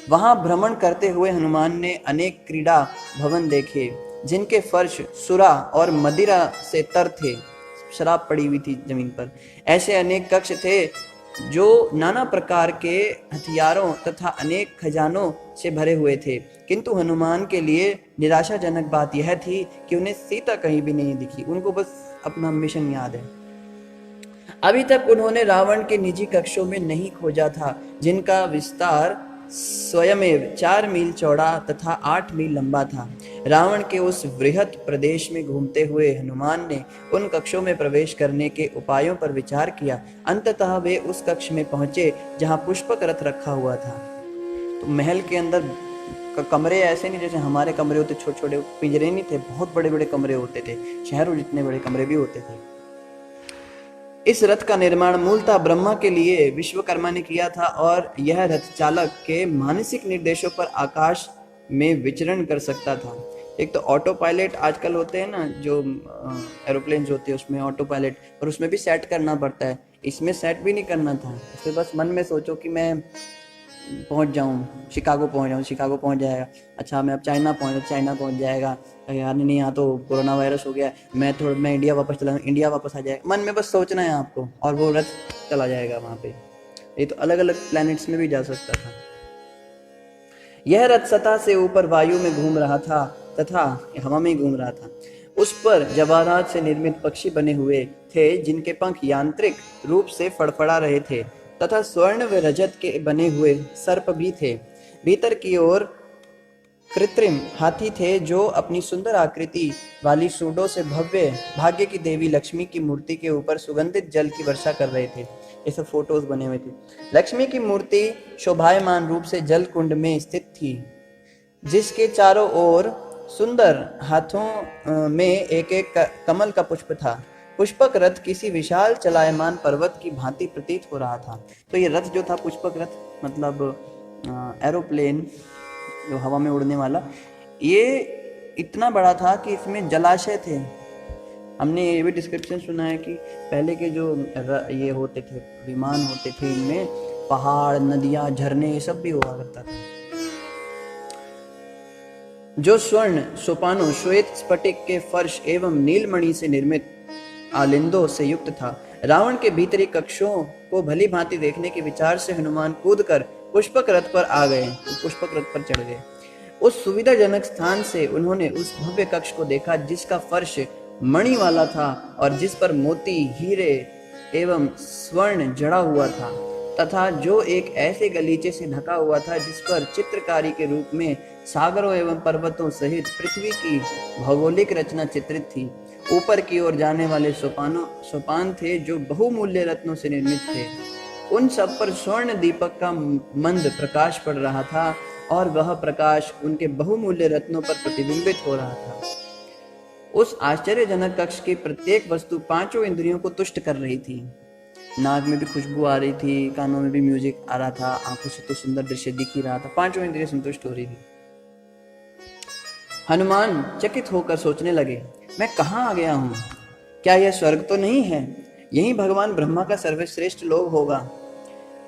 वहां भ्रमण करते हुए हनुमान ने अनेक क्रीड़ा भवन देखे, जिनके फर्श सुरा और मदिरा से तर थे, शराब पड़ी हुई थी जमीन पर। ऐसे अनेक कक्ष थे जो नाना प्रकार के हथियारों तथा अनेक खजानों से भरे हुए थे, किंतु हनुमान के लिए निराशाजनक बात यह थी कि उन्हें सीता कहीं भी नहीं दिखी। उनको बस अपना मिशन याद है। अभी तक उन्होंने रावण के निजी कक्षों में नहीं खोजा था, जिनका विस्तार स्वयमेव 4 मील चौड़ा तथा 8 मील लंबा था। रावण के उस वृहत प्रदेश में घूमते हुए हनुमान ने उन कक्षों में प्रवेश करने के उपायों पर विचार किया। अंततः वे उस कक्ष में पहुंचे जहां पुष्पक रथ रखा हुआ था। तो महल के अंदर कमरे ऐसे नहीं जैसे हमारे कमरे होते, छोटे छोटे पिंजरे नहीं थे, बहुत बड़े बड़े कमरे होते थे, शहरों जितने बड़े कमरे भी होते थे। इस रथ का निर्माण मूलतः ब्रह्मा के लिए विश्वकर्मा ने किया था और यह रथ चालक के मानसिक निर्देशों पर आकाश में विचरण कर सकता था। एक तो ऑटो पायलट आजकल होते हैं ना, जो एरोप्लेन होते हैं उसमें ऑटो पायलट, और उसमें भी सेट करना पड़ता है। इसमें सेट भी नहीं करना था, इसमें बस मन में सोचो कि मैं पहुंच जाऊं, शिकागो पहुंच जाएगा। अच्छा मैं अब चाइना पहुंच जाएगा। यार नहीं, यहाँ तो कोरोना वायरस हो गया, मैं इंडिया वापस चला, इंडिया वापस आ जाएगा। मन में बस सोचना है आपको और वो रथ चला जाएगा वहां पे। ये तो अलग अलग प्लैनेट्स में भी जा सकता था। यह रथ सतह से ऊपर वायु में घूम रहा था तथा हवा में घूम रहा था। उस पर जवाहरात से निर्मित पक्षी बने हुए थे, जिनके पंख यांत्रिक रूप से फड़फड़ा रहे थे तथा स्वर्ण व रजत के बने हुए सर्प भी थे। भीतर की ओर कृत्रिम हाथी थे जो अपनी सुंदर आकृति वाली सूंडों से भव्य भाग्य की देवी लक्ष्मी की मूर्ति के ऊपर सुगंधित जल की वर्षा कर रहे थे। ये सब फोटोज बने हुए थे। लक्ष्मी की मूर्ति शोभायमान रूप से जल कुंड में स्थित थी, जिसके चारों ओर सुंदर हाथों में एक एक कमल का पुष्प था। पुष्पक रथ किसी विशाल चलायमान पर्वत की भांति प्रतीत हो रहा था। तो ये रथ जो था, पुष्पक रथ मतलब एरोप्लेन जो हवा में उड़ने वाला, ये इतना बड़ा था कि इसमें जलाशय थे। हमने ये भी डिस्क्रिप्शन सुना है कि पहले के जो ये होते थे, विमान होते थे, इनमें पहाड़, नदियां, झरने, ये सब भी हुआ करता था। जो स्वर्ण सोपानों, श्वेत स्फटिक के फर्श एवं नीलमणि से निर्मित आलिंदों से युक्त था। रावण के भीतरी कक्षों को भली भांति देखने के विचार से हनुमान कूदकर पुष्पक रथ पर आ गए, पुष्पक रथ पर चढ़ गए। उस सुविधाजनक स्थान से उन्होंने उस भव्य कक्ष को देखा, जिसका फर्श मणि वाला था और जिस पर मोती, हीरे एवं स्वर्ण जड़ा हुआ था, तथा जो एक ऐसे गलीचे से ढका हुआ था जिस पर चित्रकारी के रूप में सागरों एवं पर्वतों सहित पृथ्वी की भौगोलिक रचना चित्रित थी। ऊपर की ओर जाने वाले सोपान थे जो बहुमूल्य रत्नों से निर्मित थे। उन सब पर स्वर्ण दीपक का मंद प्रकाश पड़ रहा था और वह प्रकाश उनके बहुमूल्य रत्नों पर प्रतिबिंबित हो रहा था। उस आश्चर्यजनक कक्ष की प्रत्येक वस्तु पांचों इंद्रियों को तुष्ट कर रही थी। नाक में भी खुशबू आ रही थी, कानों में भी म्यूजिक आ रहा था, आंखों से तो सुंदर दृश्य दिख ही रहा था, पांचों इंद्रियां संतुष्ट हो रही थी। हनुमान चकित होकर सोचने लगे, मैं कहाँ आ गया हूँ? क्या यह स्वर्ग तो नहीं है? यही भगवान ब्रह्मा का सर्वश्रेष्ठ लोक होगा।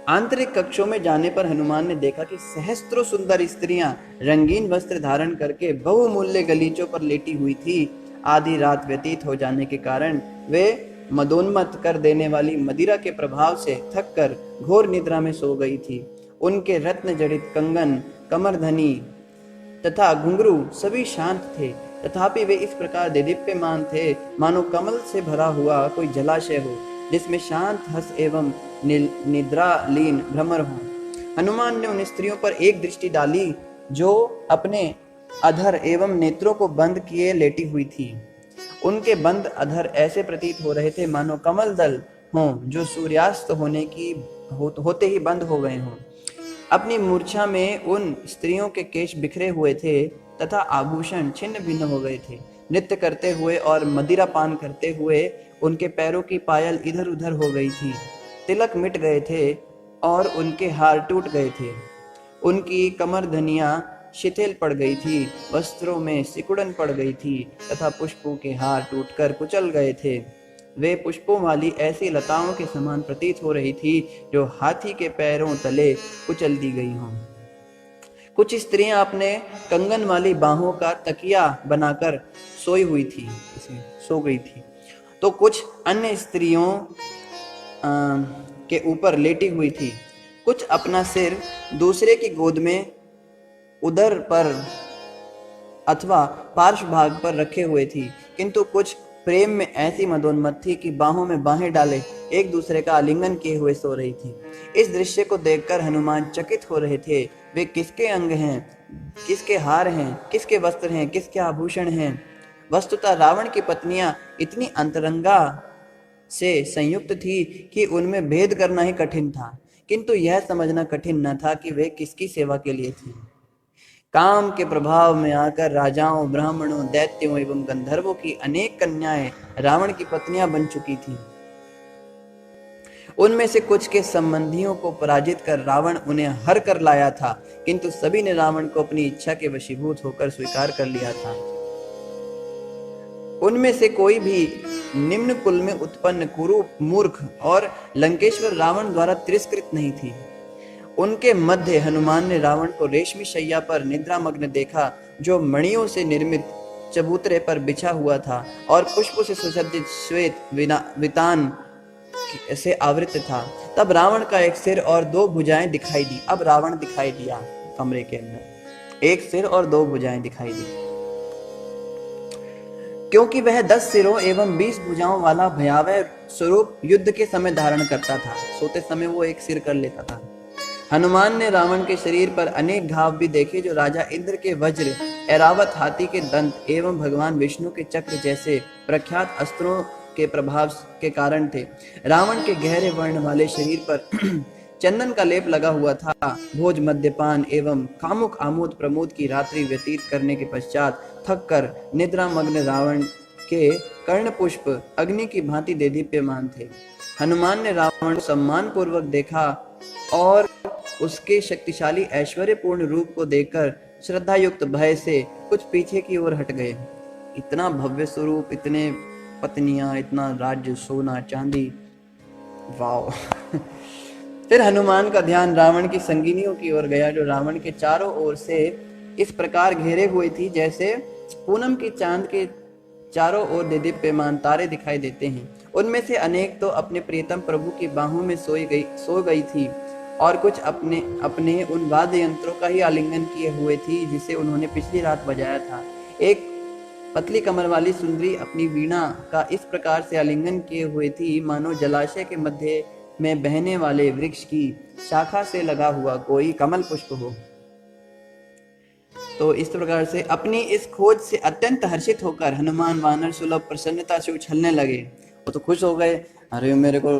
आंतरिक कक्षों में जाने पर हनुमान ने देखा कि सहस्त्रों सुंदर स्त्रियां रंगीन वस्त्र धारण करके बहुमूल्य गलीचों पर लेटी हुई थी। आधी रात व्यतीत हो जाने के कारण वे मदोन्मत्त कर देने वाली मदिरा के प्रभाव से थककर घोर निद्रा में सो गई थी। उनके रत्न जड़ित कंगन, कमरधनी तथा घुंघरू सभी शांत थे, तथापि वे इस प्रकार देदीप्यमान थे मानो कमल से भरा हुआ कोई जलाशय हो, जिसमें शांत हंस एवं निद्रालीन भ्रमर हो। हनुमान ने उन स्त्रियों पर एक दृष्टि डाली जो अपने अधर एवं नेत्रों को बंद किए लेटी हुई थी। उनके बंद अधर ऐसे प्रतीत हो रहे थे मानो कमल दल हों जो सूर्यास्त होते ही बंद हो गए हों। अपनी मूर्छा में उन स्त्रियों के केश बिखरे हुए थे तथा आभूषण छिन्न भिन्न हो गए थे। नृत्य करते हुए और मदिरा पान करते हुए उनके पैरों की पायल इधर उधर हो गई थी, तिलक मिट गए थे और उनके हार टूट गए थे। उनकी कमरधनियां शिथिल पड़ गई थी, वस्त्रों में सिकुड़न पड़ गई थी तथा पुष्पों के हार टूटकर कुचल गए थे। वे पुष्पों वाली ऐसी लताओं के समान प्रतीत हो रही थी जो हाथी के पैरों तले कुचल दी गई हों। कुछ स्त्रियां अपने कंगन वाली बाहों का तकिया बनाकर सोई हुई थी, सो गई थी, तो कुछ अन्य स्त्रियों के ऊपर लेटी हुई थी। कुछ अपना सिर दूसरे की गोद में उदर पर अथवा पार्श्व भाग पर रखे हुए थी, किंतु कुछ प्रेम में ऐसी मदोन्मत्त थी कि बाहों में बाहें डाले एक दूसरे का आलिंगन किए हुए सो रही थी। इस दृश्य को देखकर हनुमान चकित हो रहे थे। वे किसके अंग हैं, किसके हार हैं, किसके वस्त्र हैं, किसके आभूषण हैं। वस्तुतः रावण की पत्नियां इतनी अंतरंगा से संयुक्त थी कि उनमें भेद करना ही कठिन था, किंतु यह समझना कठिन न था कि वे किसकी सेवा के लिए थी। काम के प्रभाव में आकर राजाओं, ब्राह्मणों, दैत्यों एवं गंधर्वों की अनेक कन्याएं रावण की पत्नियां बन चुकी थीं। उनमें से कुछ के संबंधियों को पराजित कर रावण उन्हें हर कर लाया था, किंतु सभी ने रावण को अपनी इच्छा के वशीभूत होकर स्वीकार कर लिया था। उनमें से कोई भी निम्न कुल में उत्पन्न कुरूप, मूर्ख और लंकेश्वर रावण द्वारा तिरस्कृत नहीं थी। उनके मध्य हनुमान ने रावण को रेशमी शैया पर निद्रामग्न देखा, जो मणियों से निर्मित चबूतरे पर बिछा हुआ था और पुष्पों से सुसज्जित श्वेत वितान से आवृत था। तब रावण का एक सिर और 2 भुजाएं दिखाई दी। अब रावण दिखाई दिया कमरे के अंदर, एक सिर और 2 भुजाएं दिखाई दी, क्योंकि वह 10 सिरों एवं 20 भुजाओं वाला भयावह स्वरूप युद्ध के समय धारण करता था। सोते समय वो एक सिर कर लेता था। हनुमान ने रावण के शरीर पर अनेक घाव भी देखे, जो राजा इंद्र के वज्र, ऐरावत हाथी के दंत एवं भगवान विष्णु के चक्र जैसे प्रख्यात अस्त्रों के प्रभाव के कारण थे। रावण के गहरे वर्ण वाले शरीर पर चंदन का लेप लगा हुआ था। भोज, मद्यपान एवं कामुक आमोद प्रमोद की रात्रि व्यतीत करने के पश्चात थक कर निद्रामग्न रावण के कर्ण पुष्प अग्नि की भांति देदीप्यमान थे। हनुमान ने रावण को सम्मान पूर्वक देखा और उसके शक्तिशाली ऐश्वर्यपूर्ण रूप को देखकर श्रद्धा युक्त भय से कुछ पीछे की ओर हट गए। इतना भव्य स्वरूप, इतने पत्नियां, इतना राज्य, सोना चांदी, वाव। फिर हनुमान का ध्यान रावण की संगिनियों की ओर गया, जो रावण के चारों ओर से इस प्रकार घेरे हुए थी जैसे पूनम की चांद के चारों ओर देदीप्यमान तारे दिखाई देते हैं। उनमें से अनेक तो अपने प्रियतम प्रभु की बाहों में सो गई थी और कुछ अपने अपने उन वाद्य यंत्रों का ही आलिंगन किए हुए थी जिसे उन्होंने पिछली रात बजाया था। एक पतली कमर वाली सुंदरी अपनी वीणा का इस प्रकार से आलिंगन किए हुए थी मानो जलाशय के मध्य में बहने वाले वृक्ष की शाखा से लगा हुआ कोई कमल पुष्प हो। तो इस प्रकार से अपनी इस खोज से अत्यंत हर्षित होकर हनुमान वानर सुलभ प्रसन्नता से उछलने लगे। वो तो खुश हो गए, अरे मेरे को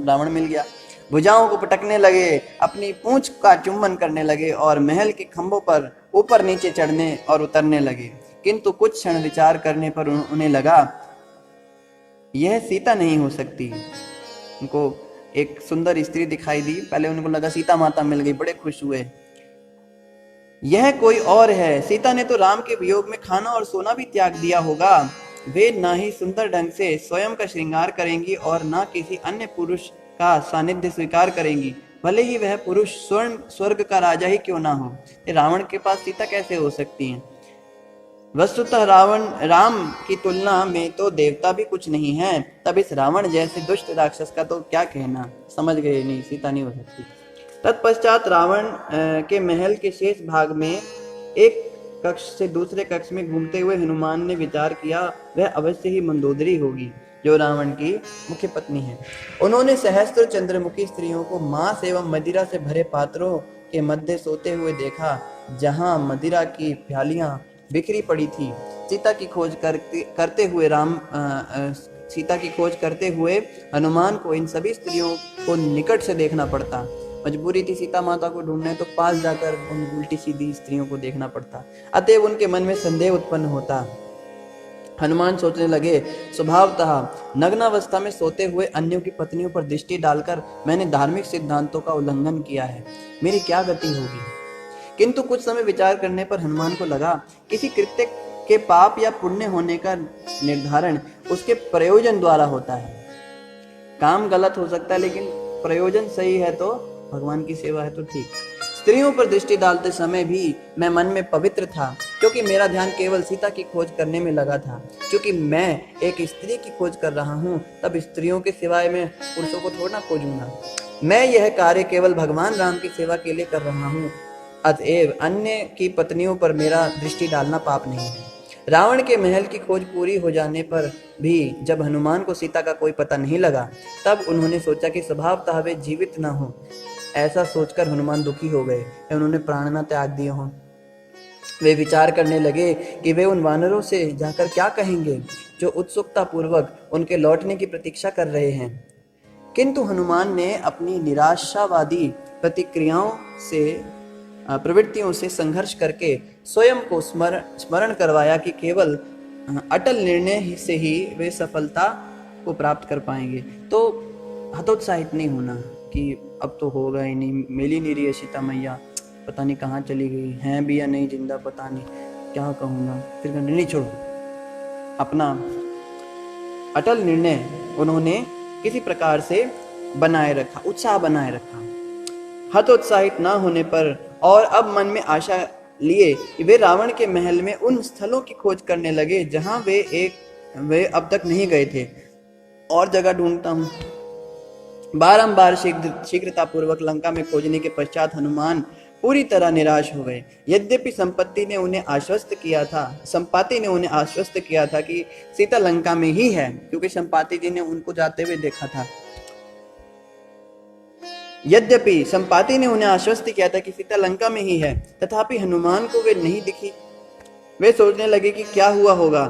रावण मिल गया। भुजाओं को पटकने लगे, अपनी पूंछ का चुम्बन करने लगे और महल के खंभों पर ऊपर नीचे चढ़ने और उतरने लगे। किंतु कुछ क्षण विचार करने पर उन्हें लगा यह सीता नहीं हो सकती। उनको एक सुंदर स्त्री दिखाई दी। पहले उनको लगा सीता माता मिल गई, बड़े खुश हुए। यह कोई और है। सीता ने तो राम के वियोग में खाना और सोना भी त्याग दिया होगा। वे ना ही सुंदर ढंग से स्वयं का श्रृंगार करेंगी और ना किसी अन्य पुरुष का सानिध्य स्वीकार करेंगी, भले ही वह पुरुष स्वर्ग का राजा ही क्यों ना हो। रावण के पास सीता कैसे हो सकती है। वस्तुतः राम की तुलना में तो देवता भी कुछ नहीं है। तब इस रावण जैसे दुष्ट राक्षस का तो क्या कहना। समझ गए, नहीं, सीता नहीं हो सकती। तत्पश्चात रावण के महल के शेष भाग में एक कक्ष से दूसरे कक्ष में घूमते हुए हनुमान ने विचार किया वह अवश्य ही मंदोदरी होगी, जो रावण की मुख्य पत्नी है। उन्होंने सहस्त्र चंद्रमुखी स्त्रियों को मांस एवं मदिरा से भरे पात्रों के मध्य सोते हुए देखा, जहां मदिरा की प्यालियां बिखरी पड़ी थी। सीता की खोज करते हुए हनुमान को इन सभी स्त्रियों को निकट से देखना पड़ता। मजबूरी थी सीता माता को ढूंढने, तो पास जाकर उन उल्टी सीधी स्त्रियों को देखना पड़ता। अतएव उनके मन में संदेह उत्पन्न होता। हनुमान सोचने लगे, स्वभावतः नग्नावस्था में सोते हुए अन्यों की पत्नियों पर दृष्टि डालकर मैंने धार्मिक सिद्धांतों का उल्लंघन किया है, मेरी क्या गति होगी। किंतु कुछ समय विचार करने पर हनुमान को लगा किसी कृत्य के पाप या पुण्य होने का निर्धारण उसके प्रयोजन द्वारा होता है। काम गलत हो सकता है लेकिन प्रयोजन सही है तो भगवान की सेवा है तो ठीक। स्त्रियों पर दृष्टि डालते समय भी मैं मन में पवित्र था, क्योंकि मेरा ध्यान केवल सीता की खोज करने में लगा था। क्योंकि मैं एक स्त्री की खोज कर रहा हूँ, तब स्त्रियों के सिवाय मैं पुरुषों को थोड़ा ना खोजूंगा। मैं यह कार्य केवल भगवान राम की सेवा के लिए कर रहा हूँ, अतएव अन्य की पत्नियों पर मेरा दृष्टि डालना पाप नहीं है। रावण के महल की खोज पूरी हो जाने पर भी जब हनुमान को सीता का कोई पता नहीं लगा, तब उन्होंने सोचा कि स्वभावतः वे जीवित न हो। ऐसा सोचकर हनुमान दुखी हो गए, उन्होंने प्राण न त्याग दिए हों। वे विचार करने लगे कि वे उन वानरों से जाकर क्या कहेंगे जो उत्सुकता पूर्वक उनके लौटने की प्रतीक्षा कर रहे हैं। किंतु हनुमान ने अपनी निराशावादी प्रतिक्रियाओं से प्रवृत्तियों से संघर्ष करके स्वयं को स्मरण करवाया कि केवल अटल निर्णय से ही वे सफलता को प्राप्त कर पाएंगे। तो हतोत्साहित नहीं होना कि अब तो होगा ही नहीं, मिली नहीं रही है सीता मैया, पता नहीं कहाँ चली गई हैं भी या नहीं जिंदा, पता नहीं क्या कहूँगा, फिर नहीं छोड़ो। अपना अटल निर्णय उन्होंने किसी प्रकार से बनाए रखा, उत्साह बनाए रखा। हतोत्साहित ना होने पर और अब मन में आशा लिए कि वे रावण के महल में उन स्थलों की खोज करने लगे जहां वे अब तक नहीं गए थे। और जगह ढूंढता हूँ। बारंबार शीघ्रता पूर्वक लंका में खोजने के पश्चात हनुमान पूरी तरह निराश हो गए। यद्यपि संपत्ति ने उन्हें आश्वस्त किया था कि सीता लंका में ही है, क्योंकि संपाति जी ने उनको जाते हुए देखा था। यद्यपि संपाति ने उन्हें आश्वस्त किया था कि सीता लंका में ही है, तथापि हनुमान को वे नहीं दिखी। वे सोचने लगे कि क्या हुआ होगा।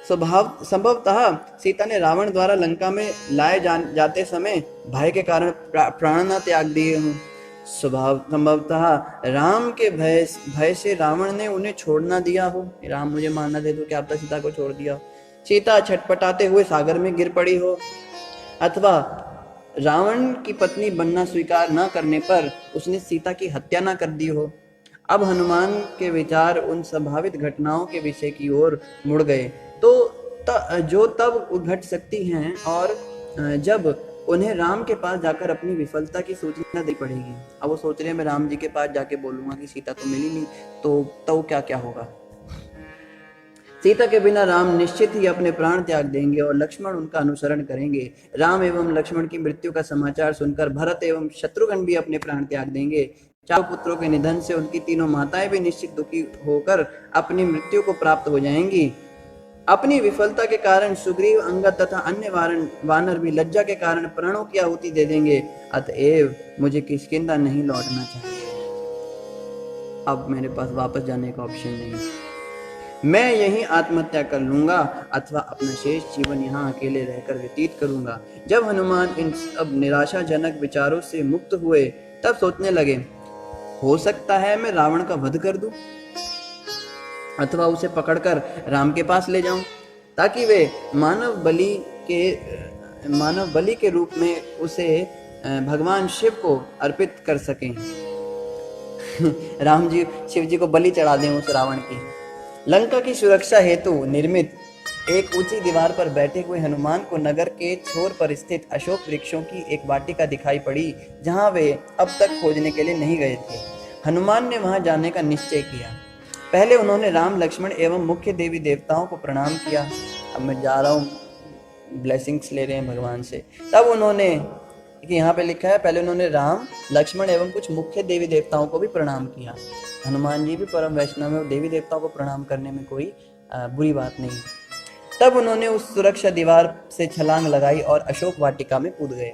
संभवतः सीता ने रावण द्वारा लंका में लाए जाते समय भय के कारण प्राण न त्याग दिए हों। संभवतः राम के भय से रावण ने उन्हें छोड़ ना दिया हो। राम मुझे मारना दे दो, क्या आपने सीता को छोड़ दिया हो। सीता छटपटाते हुए सागर में गिर पड़ी हो, अथवा रावण की पत्नी बनना स्वीकार न करने पर उसने सीता की हत्या न कर दी हो। अब हनुमान के विचार उन संभावित घटनाओं के विषय की ओर मुड़ गए जो तब घट सकती हैं, और जब उन्हें राम के पास जाकर अपनी विफलता की सूचना दी पड़ेगी। अब वो सोच रहे हैं मैं राम जी के पास जाके बोलूंगा कि सीता तो मिली नहीं, तो क्या क्या होगा। सीता के बिना राम निश्चित ही अपने प्राण त्याग देंगे और लक्ष्मण उनका अनुसरण करेंगे। राम एवं लक्ष्मण की मृत्यु का समाचार सुनकर भरत एवं शत्रुघ्न भी अपने प्राण त्याग देंगे। चारों पुत्रों के निधन से उनकी तीनों माताएं भी निश्चित दुखी होकर अपनी मृत्यु को प्राप्त हो जाएंगी। अपनी विफलता के कारण सुग्रीव, अंगद तथा अन्य वानर भी लज्जा के कारण प्राणों की आहुति दे देंगे। अतएव मुझे किष्किंधा नहीं लौटना चाहिए। अब मेरे पास वापस जाने का ऑप्शन नहीं। मैं यहीं आत्महत्या कर लूंगा अथवा अपना शेष जीवन यहाँ अकेले रहकर व्यतीत करूंगा। जब हनुमान इन सब निराशाजनक विचारों से मुक्त हुए, तब सोचने लगे, हो सकता है मैं रावण का वध कर दूं अथवा उसे पकड़कर राम के पास ले जाऊं, ताकि वे मानव बलि के रूप में उसे भगवान शिव को अर्पित कर सकें। राम जी शिव जी को बलि चढ़ा दें उस रावण की। लंका की सुरक्षा हेतु निर्मित एक ऊंची दीवार पर बैठे हुए हनुमान को नगर के छोर पर स्थित अशोक वृक्षों की एक वाटिका दिखाई पड़ी, जहां वे अब तक खोजने के लिए नहीं गए थे। हनुमान ने वहां जाने का निश्चय किया। पहले उन्होंने राम, लक्ष्मण एवं मुख्य देवी देवताओं को प्रणाम किया। अब मैं जा रहा हूँ, ब्लेसिंग्स ले रहे हैं भगवान से। तब उन्होंने, यहाँ पे लिखा है, पहले उन्होंने राम, लक्ष्मण एवं कुछ मुख्य देवी देवताओं को भी प्रणाम किया। हनुमान जी भी परम वैष्णव है, देवी देवताओं को प्रणाम करने में कोई बुरी बात नहीं। तब उन्होंने उस सुरक्षा दीवार से छलांग लगाई और अशोक वाटिका में कूद गए।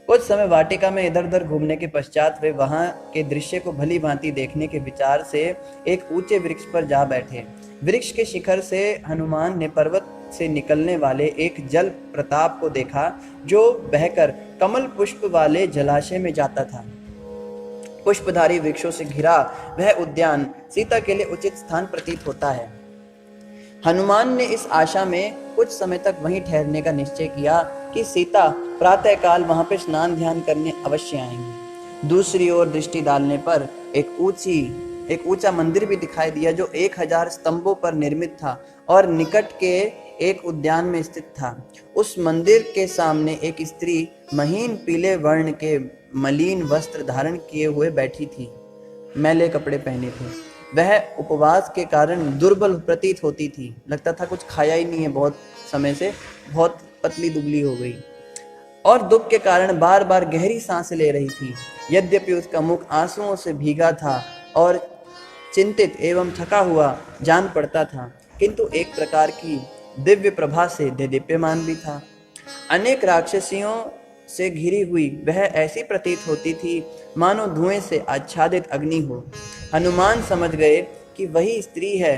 कुछ समय वाटिका में इधर उधर घूमने के पश्चात वे वहां के दृश्य को भली भांति देखने के विचार से एक ऊंचे वृक्ष पर जा बैठे। वृक्ष के शिखर से हनुमान ने पर्वत से निकलने वाले एक जल प्रताप को देखा, जो बहकर कमल पुष्प वाले जलाशय में जाता था। पुष्पधारी वृक्षों से घिरा वह उद्यान सीता के लिए उचित स्थान प्रतीत होता है। हनुमान ने इस आशा में कुछ समय तक वहीं ठहरने का निश्चय किया कि सीता प्रातःकाल वहां पर स्नान ध्यान करने अवश्य आएंगी। दूसरी ओर दृष्टि डालने पर एक ऊंची एक ऊंचा मंदिर भी दिखाई दिया जो 1000 स्तंभों पर निर्मित था और निकट के एक उद्यान में स्थित था। उस मंदिर के सामने एक स्त्री महीन पीले वर्ण के मलिन वस्त्र धारण किए हुए बैठी थी, मैले कपड़े पहने थे। वह उपवास के कारण दुर्बल प्रतीत होती थी, लगता था कुछ खाया ही नहीं है बहुत समय से, बहुत पतली दुबली हो गई और दुख के कारण बार बार गहरी सांसें ले रही थी। यद्यपि उसका मुख आंसुओं से भीगा था और चिंतित एवं थका हुआ जान पड़ता था, किंतु एक प्रकार की दिव्य प्रभा से देदीप्यमान भी था। अनेक राक्षसियों से घिरी हुई वह ऐसी प्रतीत होती थी मानो धुएं से आच्छादित अग्नि हो। हनुमान समझ गए कि वही स्त्री है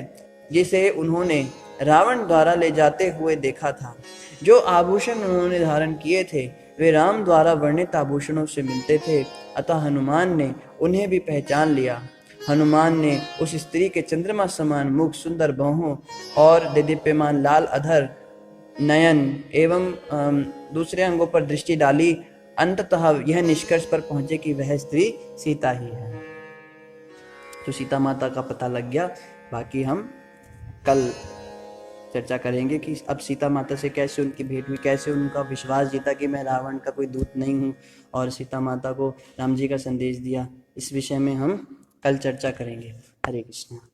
जिसे उन्होंने रावण द्वारा ले जाते हुए देखा था। जो आभूषण उन्होंने धारण किए थे वे राम द्वारा वर्णित आभूषणों से मिलते थे, अतः हनुमान ने उन्हें भी पहचान लिया। हनुमान ने उस स्त्री के चंद्रमा समान मुख, सुंदर बाहों और देदीप्यमान लाल अधर, नयन एवं दूसरे अंगों पर दृष्टि डाली। अंततः यह निष्कर्ष पर पहुंचे कि वह स्त्री सीता ही है। तो सीता माता का पता लग गया। बाकी हम कल चर्चा करेंगे कि अब सीता माता से कैसे उनकी भेंट हुई, कैसे उनका विश्वास जीता कि मैं रावण का कोई दूत नहीं हूँ और सीता माता को राम जी का संदेश दिया। इस विषय में हम कल चर्चा करेंगे। हरे कृष्ण।